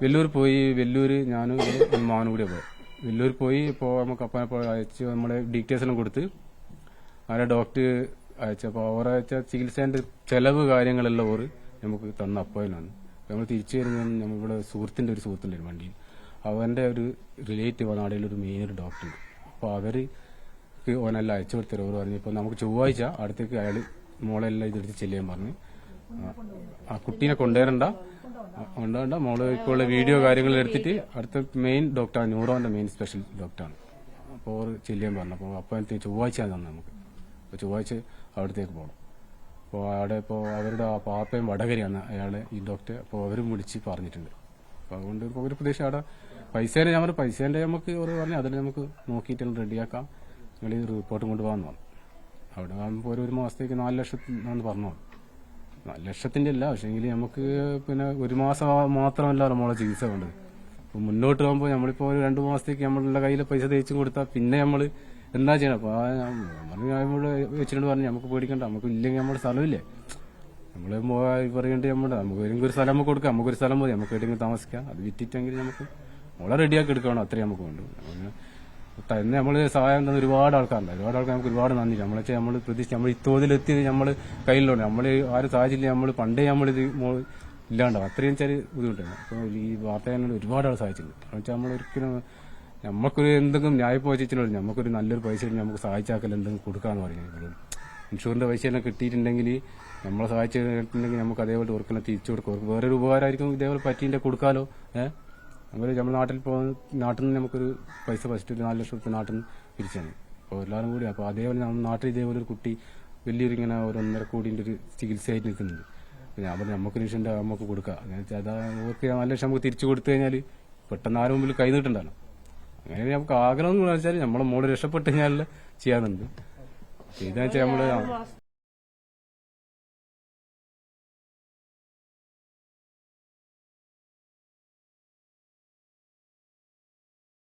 വെല്ലൂർ പോയി. വെല്ലൂർ ഞാനും മാവനും കൂടെ പോയി. വെല്ലൂർ പോയി. ഇപ്പോൾ നമുക്ക് അപ്പനെ അയച്ച് നമ്മളെ ഡീറ്റെയിൽസ് എല്ലാം കൊടുത്ത് ആരെ ഡോക്ടർ അയച്ചപ്പോൾ അവരയച്ച ചികിത്സേന്റെ ചെലവ് കാര്യങ്ങളെല്ലാം ഓർ നമുക്ക് തന്ന അപ്പോയിലാണ്. നമ്മൾ തിരിച്ചു വരുന്ന നമ്മളിവിടെ സുഹൃത്തിന്റെ ഒരു വണ്ടിയിൽ അവന്റെ ഒരു റിലേറ്റീവ് നാടിയിൽ ഒരു മെയിൻ ഒരു ഡോക്ടർ. അപ്പോൾ അവര് ഓനെല്ലാം അയച്ചു കൊടുത്തരും. അവർ പറഞ്ഞു ഇപ്പോൾ നമുക്ക് ചൊവ്വാഴ്ച അടുത്തേക്ക് അയാൾ മോളെല്ലാം ഇതെടുത്ത് ചെല്ലാൻ പറഞ്ഞു. ആ കുട്ടീനെ കൊണ്ടുവരണ്ട മോള് ഇപ്പോൾ ഉള്ള വീഡിയോ കാര്യങ്ങൾ എടുത്തിട്ട് അടുത്ത മെയിൻ ഡോക്ടറാണ്, ന്യൂറോന്റെ മെയിൻ സ്പെഷ്യൽ ഡോക്ടറാണ്. അപ്പോൾ അവർ ചെല്ലാൻ പറഞ്ഞു. അപ്പോൾ ചൊവ്വാഴ്ച തന്നെ നമുക്ക്. അപ്പോൾ ചൊവ്വാഴ്ച അവിടത്തേക്ക് പോകണം. അപ്പോൾ അവിടെ ഇപ്പോൾ അവരുടെ ആ പാപ്പയും വടകരയാണ് അയാളെ ഈ ഡോക്ടർ. അപ്പോൾ അവരും വിളിച്ച് പറഞ്ഞിട്ടുണ്ട്. അപ്പോൾ അതുകൊണ്ട് ഇപ്പോൾ ഒരു പ്രദേശം അവിടെ പൈസേനെ ഞാൻ പറഞ്ഞു, പൈസേന്റെ നമുക്ക് അവർ പറഞ്ഞു അതിൽ നമുക്ക് നോക്കിയിട്ട് റെഡിയാക്കാം, നിങ്ങൾ ഈ റിപ്പോർട്ടും കൊണ്ടുപോകാമെന്ന് പറഞ്ഞു. അവിടെ ആകുമ്പോൾ ഒരു മാസത്തേക്ക് 4 ലക്ഷത്തിനാന്ന് പറഞ്ഞു. 4 ലക്ഷത്തിന്റെ അല്ല, പക്ഷേങ്കിൽ നമുക്ക് പിന്നെ ഒരു മാസം മാത്രമല്ല നമ്മളെ ചികിത്സ വേണ്ടത്. അപ്പോൾ മുന്നോട്ട് പോകുമ്പോൾ നമ്മളിപ്പോൾ ഒരു 2 മാസത്തേക്ക് നമ്മളുടെ കയ്യിൽ പൈസ തേച്ചും കൊടുത്താൽ പിന്നെ നമ്മൾ എന്താ ചെയ്യണം? അപ്പോൾ നമ്മൾ വെച്ചിട്ട് പറഞ്ഞു നമുക്ക് പേടിക്കണ്ട, നമുക്ക് ഇല്ലെങ്കിൽ നമ്മുടെ സ്ഥലമില്ലേ, നമ്മൾ പറയേണ്ടി നമുക്ക് ഏതെങ്കിലും ഒരു സ്ഥലം നമുക്ക് കൊടുക്കാം, നമുക്കൊരു സ്ഥലം മതി, നമുക്ക് എവിടെയെങ്കിലും താമസിക്കാം, അത് വിറ്റിട്ടെങ്കിൽ നമുക്ക് മോളെ റെഡിയാക്കി എടുക്കണം, അത്രയും നമുക്ക് വേണ്ടു. തന്നെ നമ്മൾ സഹായം തന്ന ഒരുപാട് ആൾക്കാരുണ്ട്. നമുക്ക് ഒരുപാട് നന്ദി. നമ്മൾ പ്രതീക്ഷിച്ച് നമ്മൾ ഇത്തോതിലെത്തിയത് നമ്മൾ കയ്യിലുണ്ട്. നമ്മൾ ആരും സാഹചര്യം നമ്മൾ പണ്ടേ നമ്മളിത് ഇല്ലാണ്ടാവും, അത്രയും ചെറിയ ബുദ്ധിമുട്ടാണ്. അപ്പോൾ ഈ വാർത്തകൾ ഒരുപാട് ആൾ സഹായിച്ചിട്ടുണ്ട്. എന്നുവെച്ചാൽ നമ്മൾ ഒരിക്കലും നമുക്കൊരു എന്തെങ്കിലും ന്യായപ്പോച്ചിട്ടുള്ളൂ, നമുക്കൊരു നല്ലൊരു പൈസ നമുക്ക് സഹായിച്ചാക്കൽ എന്തെങ്കിലും കൊടുക്കാന്ന് പറയുന്നത്. ഇൻഷുറിന്റെ പൈസ എല്ലാം കിട്ടിയിട്ടുണ്ടെങ്കിൽ നമ്മളെ സഹായിച്ചിട്ടുണ്ടെങ്കിൽ നമുക്ക് അതേപോലെ ഓർക്കെല്ലാം തിരിച്ചു കൊടുക്കും. വേറൊരു ഉപകാരമായിരിക്കും ഇതേപോലെ പറ്റിന്റെ കൊടുക്കാലോ. അങ്ങനെ നമ്മുടെ നാട്ടിൽ നിന്ന് നമുക്കൊരു പൈസ ഫസ്റ്റ് ഒരു 4 ലക്ഷം റുപ്യ നാട്ടിൽ നിന്ന് പിരിച്ചാണ്. അപ്പോൾ എല്ലാവരും കൂടി അപ്പോൾ അതേപോലെ നമ്മുടെ നാട്ടിൽ ഇതേപോലെ ഒരു കുട്ടി വലിയൊരു ഇങ്ങനെ ഒരു 1.5 കോടിന്റെ ഒരു ചികിത്സയായിട്ട് നിൽക്കുന്നുണ്ട്. അപ്പോൾ ഞാൻ പറഞ്ഞു നമുക്ക് നിമിഷന്റെ നമുക്ക് കൊടുക്കാം, അതാ ഓർക്ക് 4 ലക്ഷം നമുക്ക് തിരിച്ചു കൊടുത്തു കഴിഞ്ഞാൽ പെട്ടെന്ന് ആരും മുമ്പിൽ കൈ നീട്ടുണ്ടല്ലോ. അങ്ങനെ നമുക്ക് ആഗ്രഹം എന്ന് വെച്ചാൽ നമ്മളെ മോള് രക്ഷപ്പെട്ട് കഴിഞ്ഞാൽ ചെയ്യാറുണ്ട്. ഇതാ വെച്ചാൽ നമ്മള്